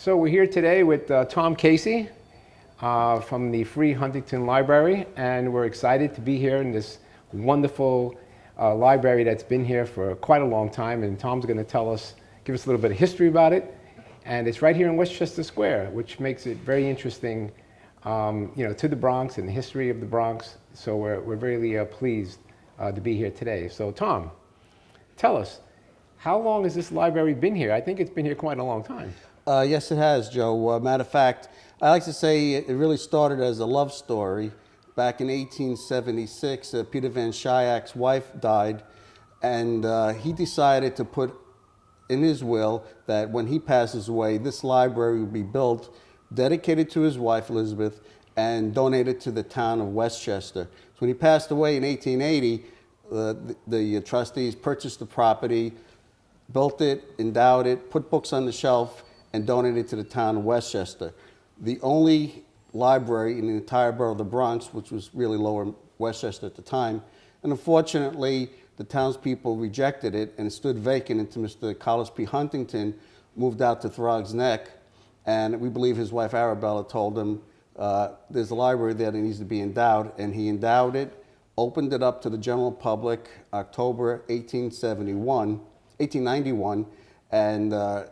So we're here today with Tom Casey from the Free Huntington Library, and we're excited to be here in this wonderful library that's been here for quite a long time. And Tom's going to give us a little bit of history about it. And it's right here in Westchester Square, which makes it very interesting, to the Bronx and the history of the Bronx. So we're really pleased to be here today. So Tom, tell us, how long has this library been here? I think it's been here quite a long time. Yes, it has, Joe. Matter of fact, I like to say it really started as a love story. Back in 1876, Peter Van Schiack's wife died, and he decided to put in his will that when he passes away, this library will be built, dedicated to his wife, Elizabeth, and donated to the town of Westchester. So when he passed away in 1880, the trustees purchased the property, built it, endowed it, put books on the shelf, and donated to the town of Westchester. The only library in the entire borough of the Bronx, which was really lower Westchester at the time. And unfortunately, the townspeople rejected it, and it stood vacant until Mr. Carlos P. Huntington moved out to Throg's Neck. And we believe his wife Arabella told him, there's a library there that needs to be endowed, and he endowed it, opened it up to the general public October 1891, and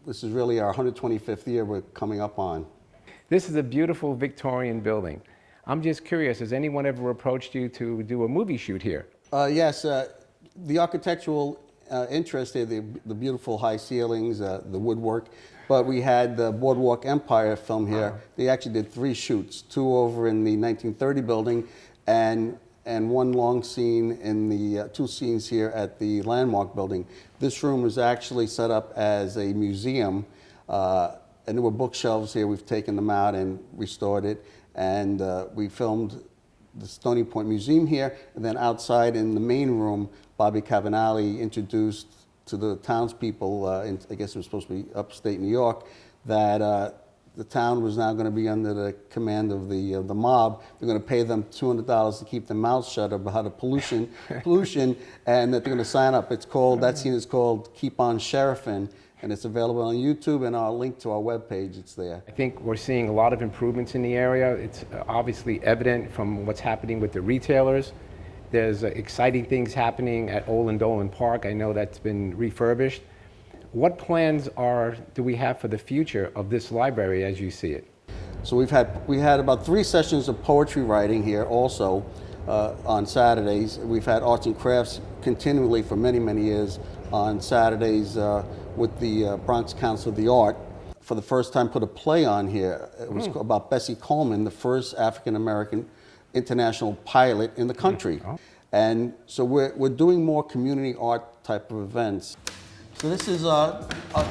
this is really our 125th year we're coming up on. This is a beautiful Victorian building. I'm just curious, has anyone ever approached you to do a movie shoot here? Yes, the architectural interest there, the beautiful high ceilings, the woodwork, but we had the Boardwalk Empire film here. They actually did 3 shoots, 2 over in the 1930 building, and 1 long scene in the 2 scenes here at the Landmark building. This room was actually set up as a museum, and there were bookshelves here. We've taken them out and restored it, and we filmed the Stony Point Museum here, and then outside in the main room, Bobby Cavanale introduced to the townspeople, I guess it was supposed to be upstate New York, that the town was now going to be under the command of the mob. They're going to pay them $200 to keep their mouths shut about the pollution, and that they're going to sign up. It's called, that scene is called Keep on Sheriffin', and it's available on YouTube, and I'll link to our webpage, it's there. I think we're seeing a lot of improvements in the area. It's obviously evident from what's happening with the retailers. There's exciting things happening at Olin Dolan Park. I know that's been refurbished. What plans do we have for the future of this library as you see it? So we had about 3 sessions of poetry writing here also on Saturdays. We've had arts and crafts continually for many, many years on Saturdays with the Bronx Council of the Art. For the first time put a play on here. It was about Bessie Coleman, the first African-American international pilot in the country. And so we're doing more community art type of events. So this is our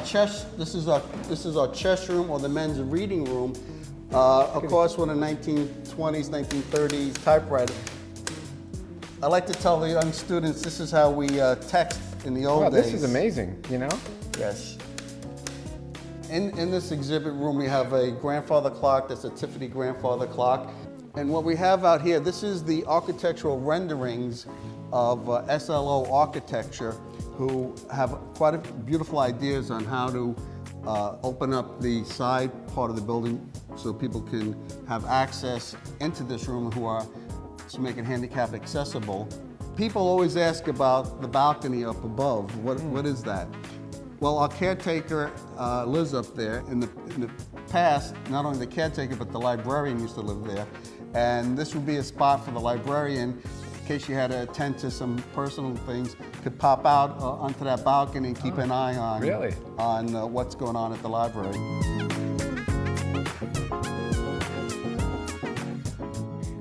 chess. This is our chess room, or the men's reading room. Of course, with a 1920s, 1930s typewriter. I like to tell the young students this is how we text in the old days. This is amazing. Yes. In this exhibit room, we have a grandfather clock. That's a Tiffany grandfather clock. And what we have out here, this is the architectural renderings of SLO Architecture, who have quite a beautiful ideas on how to open up the side part of the building so people can have access into this room to make it handicap accessible. People always ask about the balcony up above. What is that? Well, our caretaker lives up there. In the past, not only the caretaker, but the librarian used to live there. And this would be a spot for the librarian, in case you had to attend to some personal things, could pop out onto that balcony and keep an eye on, what's going on at the library.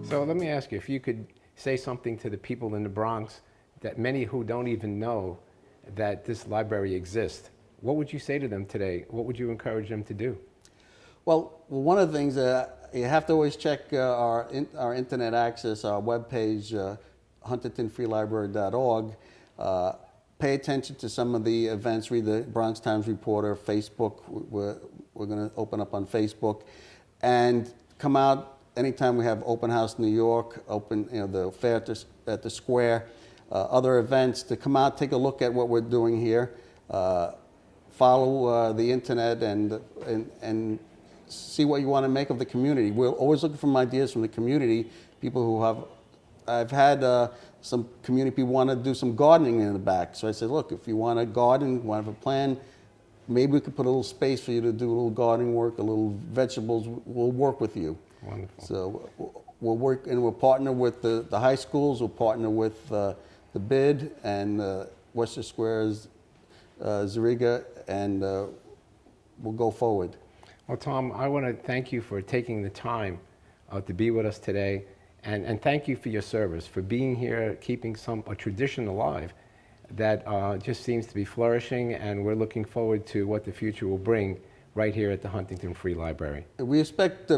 So let me ask you, if you could say something to the people in the Bronx, that many who don't even know that this library exists, what would you say to them today? What would you encourage them to do? Well, one of the things, you have to always check our internet access, our webpage, huntingtonfreelibrary.org. Pay attention to some of the events, read the Bronx Times Reporter, Facebook. We're going to open up on Facebook. And come out anytime we have open house New York, the fair at the square, other events, to come out, take a look at what we're doing here. follow the internet and see what you want to make of the community. We're always looking for ideas from the community. People who have, I've had some community people want to do some gardening in the back. So I said, look, if you want to garden, want to have a plan, maybe we could put a little space for you to do a little gardening work, a little vegetables. We'll work with you. Wonderful. So we'll work, and we'll partner with the high schools. We'll partner with the BID and Western Square's Zariga, and we'll go forward. Well, Tom, I want to thank you for taking the time to be with us today, and thank you for your service, for being here, keeping a tradition alive that just seems to be flourishing, and we're looking forward to what the future will bring right here at the Huntington Free Library. We expect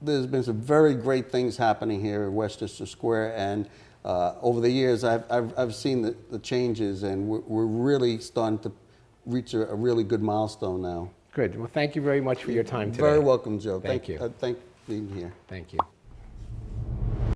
there's been some very great things happening here at Westchester Square, and over the years I've seen the changes, and we're really starting to reach a really good milestone now. Good. Well, thank you very much for your time today. Very welcome, Joe. Thank you. Thank you for being here. Thank you.